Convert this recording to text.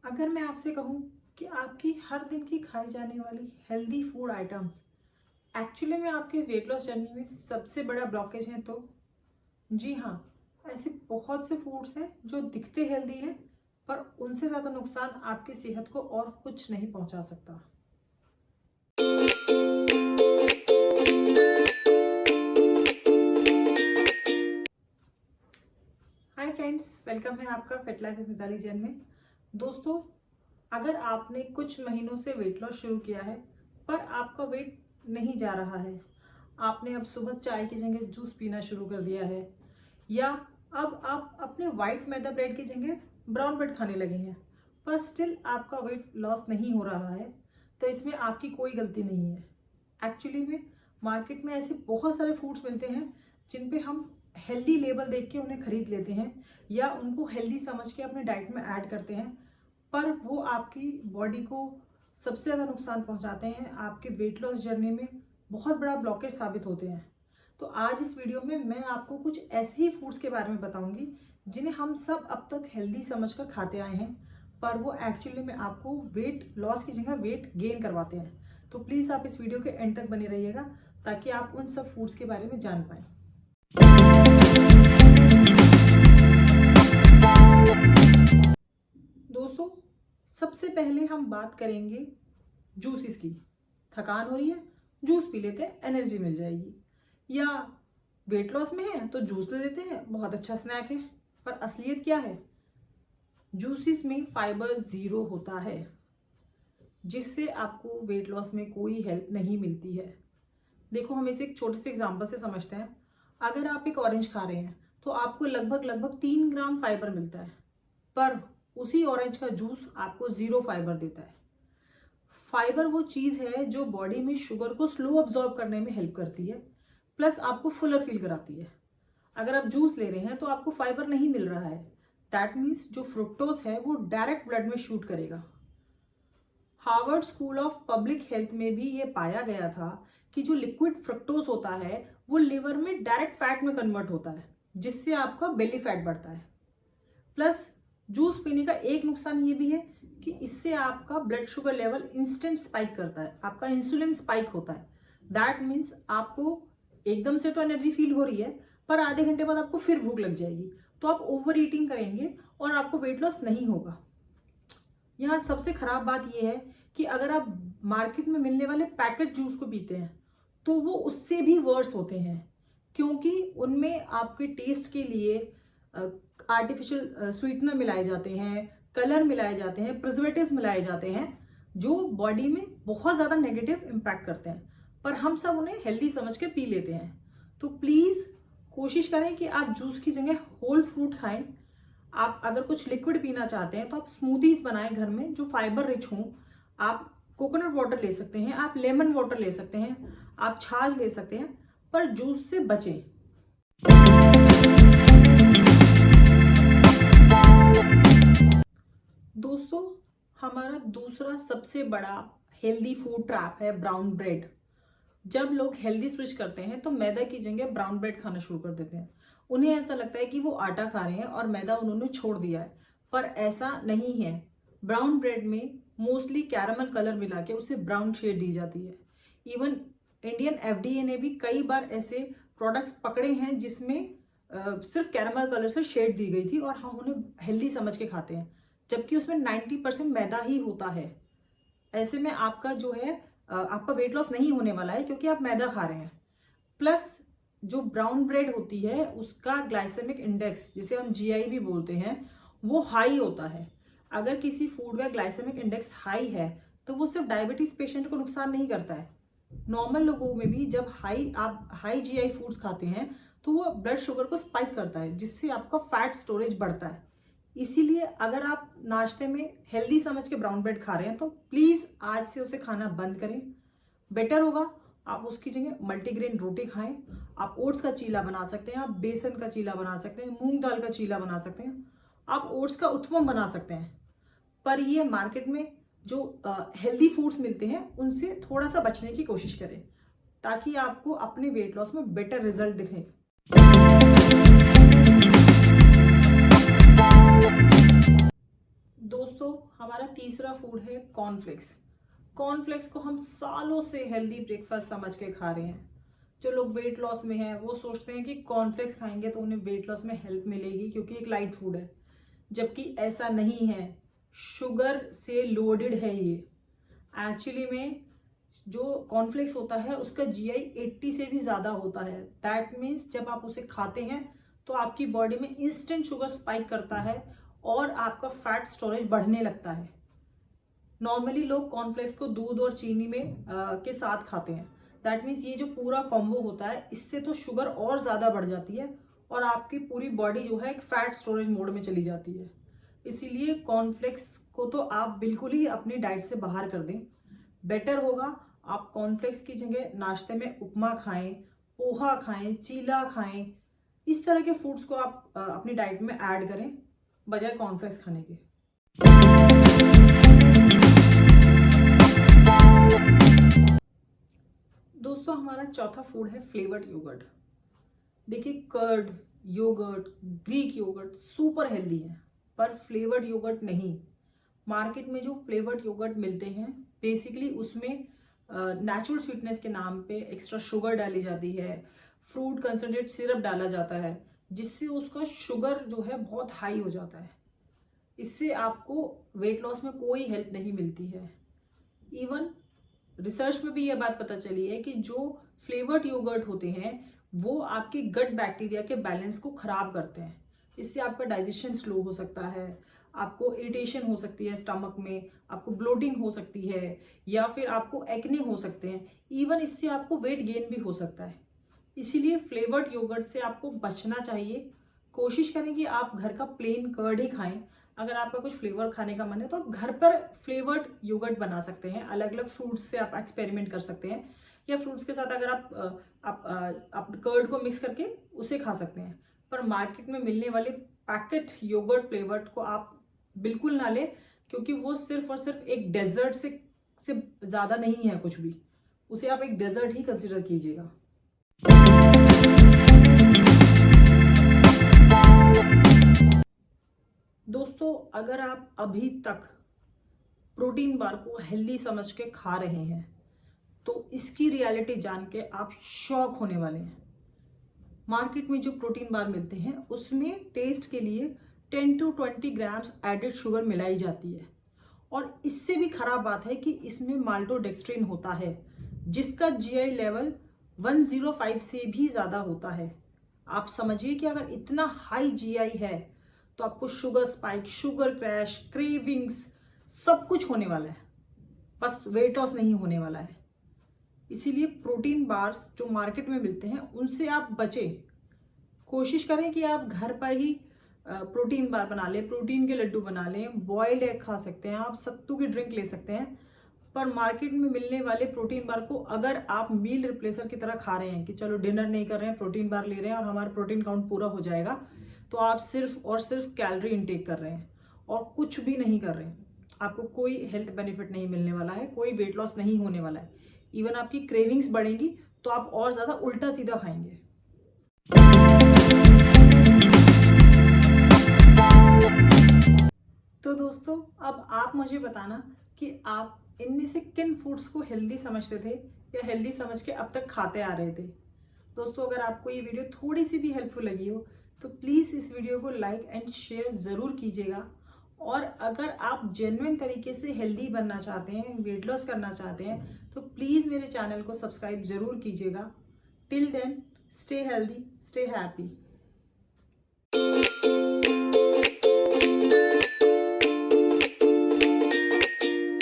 अगर मैं आपसे कहूँ कि आपकी हर दिन की खाई जाने वाली हेल्दी फूड आइटम्स एक्चुअली में आपके वेट लॉस जर्नी में सबसे बड़ा ब्लॉकेज है तो जी हाँ, ऐसे बहुत से फूड्स हैं जो दिखते हेल्दी हैं पर उनसे ज़्यादा नुकसान आपकी सेहत को और कुछ नहीं पहुंचा सकता। हाय फ्रेंड्स, वेलकम है आपका fit life with Mitali Jain में। दोस्तों, अगर आपने कुछ महीनों से वेट लॉस शुरू किया है पर आपका वेट नहीं जा रहा है, आपने अब सुबह चाय की जगह जूस पीना शुरू कर दिया है या अब आप अपने वाइट मैदा ब्रेड की जगह ब्राउन ब्रेड खाने लगे हैं पर स्टिल आपका वेट लॉस नहीं हो रहा है, तो इसमें आपकी कोई गलती नहीं है। एक्चुअली में मार्केट में ऐसे बहुत सारे फूड्स मिलते हैं जिन पे हम हेल्दी लेबल देख के उन्हें खरीद लेते हैं या उनको हेल्दी समझ के अपने डाइट में ऐड करते हैं, पर वो आपकी बॉडी को सबसे ज़्यादा नुकसान पहुंचाते हैं, आपके वेट लॉस जर्नी में बहुत बड़ा ब्लॉकेज साबित होते हैं। तो आज इस वीडियो में मैं आपको कुछ ऐसे ही फूड्स के बारे में बताऊंगी जिन्हें हम सब अब तक हेल्दी समझकर खाते आए हैं, पर वो एक्चुअली में आपको वेट लॉस की जगह वेट गेन करवाते हैं। तो प्लीज़ आप इस वीडियो के एंड तक बने रहिएगा ताकि आप उन सब फूड्स के बारे में जान पाएं। दोस्तों, सबसे पहले हम बात करेंगे जूसेस की। थकान हो रही है, जूस पी लेते हैं, एनर्जी मिल जाएगी। या वेट लॉस में है तो जूस ले लेते हैं, बहुत अच्छा स्नैक है। पर असलियत क्या है? जूसेस में फाइबर 0 होता है, जिससे आपको वेट लॉस में कोई हेल्प नहीं मिलती है। देखो, हम इसे एक छोटे से एग्जांपल से समझते हैं। अगर आप एक ऑरेंज खा रहे हैं तो आपको लगभग 3 ग्राम फाइबर मिलता है, पर उसी ऑरेंज का जूस आपको 0 फाइबर देता है। फाइबर वो चीज है जो बॉडी में शुगर को स्लो अब्जॉर्ब करने में हेल्प करती है, प्लस आपको फुलर फील कराती है। अगर आप जूस ले रहे हैं तो आपको फाइबर नहीं मिल रहा है, दैट मीन्स जो फ्रुक्टोज है वो डायरेक्ट ब्लड में शूट करेगा। Harvard school of public health में भी ये पाया गया था कि जो लिक्विड फ्रुक्टोज होता है वो लिवर में डायरेक्ट फैट में कन्वर्ट होता है, जिससे आपका बेली फैट बढ़ता है। प्लस जूस पीने का एक नुकसान ये भी है कि इससे आपका blood sugar level instant spike करता है, आपका इंसुलिन स्पाइक होता है। दैट मीन्स आपको एकदम से तो एनर्जी फील हो रही है, पर आधे घंटे बाद आपको फिर भूख लग जाएगी, तो आप ओवर ईटिंग करेंगे और आपको वेट लॉस नहीं होगा। यहाँ सबसे खराब बात यह है कि अगर आप मार्केट में मिलने वाले पैकेट जूस को पीते हैं तो वो उससे भी वर्स होते हैं, क्योंकि उनमें आपके टेस्ट के लिए आर्टिफिशियल स्वीटनर मिलाए जाते हैं, कलर मिलाए जाते हैं, प्रिजर्वेटिव्स मिलाए जाते हैं, जो बॉडी में बहुत ज़्यादा नेगेटिव इम्पैक्ट करते हैं, पर हम सब उन्हें हेल्दी समझ के पी लेते हैं। तो प्लीज़ कोशिश करें कि आप जूस की जगह होल फ्रूट खाएं। आप अगर कुछ लिक्विड पीना चाहते हैं तो आप स्मूदीज बनाएं घर में जो फाइबर रिच हों। आप कोकोनट वाटर ले सकते हैं, आप लेमन वाटर ले सकते हैं, आप छाछ ले सकते हैं, पर जूस से बचें। दोस्तों, हमारा दूसरा सबसे बड़ा हेल्दी फूड ट्रैप है ब्राउन ब्रेड। जब लोग हेल्दी स्विच करते हैं तो मैदा की जगह ब्राउन ब्रेड खाना शुरू कर देते हैं। उन्हें ऐसा लगता है कि वो आटा खा रहे हैं और मैदा उन्होंने छोड़ दिया है, पर ऐसा नहीं है। ब्राउन ब्रेड में मोस्टली कैरामल कलर मिला के उसे ब्राउन शेड दी जाती है। इवन इंडियन FDA ने भी कई बार ऐसे प्रोडक्ट्स पकड़े हैं जिसमें सिर्फ कैरामल कलर से शेड दी गई थी और हम उन्हें हेल्दी समझ के खाते हैं, जबकि उसमें 90% मैदा ही होता है। ऐसे में आपका जो है आपका वेट लॉस नहीं होने वाला है, क्योंकि आप मैदा खा रहे हैं। प्लस जो ब्राउन ब्रेड होती है उसका ग्लाइसेमिक इंडेक्स, जिसे हम GI भी बोलते हैं, वो हाई होता है। अगर किसी फूड का ग्लाइसेमिक इंडेक्स हाई है तो वो सिर्फ डायबिटीज पेशेंट को नुकसान नहीं करता है। नॉर्मल लोगों में भी जब आप हाई GI फूड्स खाते हैं तो वो ब्लड शुगर को स्पाइक करता है, जिससे आपका फैट स्टोरेज बढ़ता है। इसीलिए अगर आप नाश्ते में हेल्दी समझ के ब्राउन ब्रेड खा रहे हैं तो प्लीज आज से उसे खाना बंद करें। बेटर होगा आप उसकी जगह मल्टीग्रेन रोटी खाएं। आप ओट्स का चीला बना सकते हैं, आप बेसन का चीला बना सकते हैं, मूंग दाल का चीला बना सकते हैं, आप ओट्स का उत्पम बना सकते हैं। पर ये मार्केट में जो हेल्दी फूड्स मिलते हैं उनसे थोड़ा सा बचने की कोशिश करें, ताकि आपको अपने वेट लॉस में बेटर रिजल्ट दिखे। दोस्तों, दोस्तों हमारा तीसरा फूड है कॉर्नफ्लेक्स। कॉर्नफ्लेक्स को हम सालों से हेल्दी ब्रेकफास्ट समझ के खा रहे हैं। जो लोग वेट लॉस में हैं वो सोचते हैं कि कॉर्नफ्लेक्स खाएंगे तो उन्हें वेट लॉस में हेल्प मिलेगी क्योंकि एक लाइट फूड है, जबकि ऐसा नहीं है। शुगर से लोडेड है ये। एक्चुअली में जो कॉर्नफ्लेक्स होता है उसका जीआई 80 से भी ज़्यादा होता है। दैट मीन्स जब आप उसे खाते हैं तो आपकी बॉडी में इंस्टेंट शुगर स्पाइक करता है और आपका फैट स्टोरेज बढ़ने लगता है। नॉर्मली लोग कॉर्नफ्लेक्स को दूध और चीनी में के साथ खाते हैं। दैट मीन्स ये जो पूरा कॉम्बो होता है इससे तो शुगर और ज़्यादा बढ़ जाती है और आपकी पूरी बॉडी जो है एक फैट स्टोरेज मोड में चली जाती है। इसीलिए कॉर्नफ्लेक्स को तो आप बिल्कुल ही अपनी डाइट से बाहर कर दें। बेटर होगा आप कॉर्नफ्लेक्स की जगह नाश्ते में उपमा खाएं, पोहा खाएं, चीला खाएं। इस तरह के फूड्स को आप अपनी डाइट में ऐड करें बजाय कॉर्नफ्लेक्स खाने के। दोस्तों हमारा चौथा फूड है फ्लेवर्ड योगर्ट। देखिए curd, yogurt, Greek yogurt super healthy है, पर फ्लेवर्ड योगर्ट नहीं। मार्केट में जो फ्लेवर्ड योगर्ट मिलते हैं बेसिकली उसमें नेचुरल स्वीटनेस के नाम पे एक्स्ट्रा शुगर डाली जाती है, फ्रूट कंसनट्रेट सिरप डाला जाता है, जिससे उसका शुगर जो है बहुत हाई हो जाता है। इससे आपको वेट लॉस में कोई हेल्प नहीं मिलती है। इवन रिसर्च में भी यह बात पता चली है कि जो फ्लेवर्ड योगर्ट होते हैं वो आपके गट बैक्टीरिया के बैलेंस को खराब करते हैं। इससे आपका डाइजेशन स्लो हो सकता है, आपको इरिटेशन हो सकती है स्टमक में, आपको ब्लोटिंग हो सकती है या फिर आपको एक्ने हो सकते हैं। इवन इससे आपको वेट गेन भी हो सकता है। इसीलिए फ्लेवर्ड योगर्ट से आपको बचना चाहिए। कोशिश करें कि आप घर का प्लेन कर्ड ही खाएं। अगर आपका कुछ फ्लेवर खाने का मन है तो आप घर पर फ्लेवर्ड योगर्ट बना सकते हैं। अलग अलग फ्रूट्स से आप एक्सपेरिमेंट कर सकते हैं या फ्रूट्स के साथ अगर आप कर्ड को मिक्स करके उसे खा सकते हैं। पर मार्केट में मिलने वाले पैकेट योगर्ट फ्लेवर्ड को आप बिल्कुल ना लें, क्योंकि वो सिर्फ और सिर्फ एक डेजर्ट से ज़्यादा नहीं है कुछ भी। उसे आप एक डेजर्ट ही कंसिडर कीजिएगा। दोस्तों अगर आप अभी तक प्रोटीन बार को हेल्दी समझ के खा रहे हैं तो इसकी रियलिटी जान के आप शॉक होने वाले हैं। मार्केट में जो प्रोटीन बार मिलते हैं उसमें टेस्ट के लिए 10 to 20 ग्राम्स एडेड शुगर मिलाई जाती है और इससे भी खराब बात है कि इसमें माल्टोडेक्स्ट्रिन होता है जिसका जीआई लेवल 105 से भी ज़्यादा होता है। आप समझिए कि अगर इतना हाई जीआई है तो आपको sugar spike, sugar crash, cravings सब कुछ होने वाला है, बस वेट लॉस नहीं होने वाला है। इसीलिए प्रोटीन बार्स जो मार्केट में मिलते हैं उनसे आप बचें। कोशिश करें कि आप घर पर ही प्रोटीन बार बना लें, प्रोटीन के लड्डू बना लें, बॉइल्ड एग खा सकते हैं, आप सत्तू की ड्रिंक ले सकते हैं। पर मार्केट में मिलने वाले प्रोटीन बार को अगर आप मील रिप्लेसर की तरह खा रहे हैं कि चलो डिनर नहीं कर रहे हैं, प्रोटीन बार ले रहे हैं और हमारा प्रोटीन काउंट पूरा हो जाएगा, तो आप सिर्फ और सिर्फ कैलोरी इनटेक कर रहे हैं और कुछ भी नहीं कर रहे हैं। आपको कोई हेल्थ बेनिफिट नहीं मिलने वाला है, कोई वेट लॉस नहीं होने वाला है। इवन आपकी क्रेविंग्स बढ़ेंगी तो आप और ज़्यादा उल्टा सीधा खाएंगे। तो दोस्तों अब आप मुझे बताना कि आप इनमें से किन फूड्स को हेल्दी समझते थे या हेल्दी समझ के अब तक खाते आ रहे थे। दोस्तों अगर आपको ये वीडियो थोड़ी सी भी हेल्पफुल लगी हो तो प्लीज़ इस वीडियो को लाइक एंड शेयर ज़रूर कीजिएगा। और अगर आप जेन्युइन तरीके से हेल्दी बनना चाहते हैं, वेट लॉस करना चाहते हैं, तो प्लीज़ मेरे चैनल को सब्सक्राइब ज़रूर कीजिएगा। Till then stay healthy, stay happy.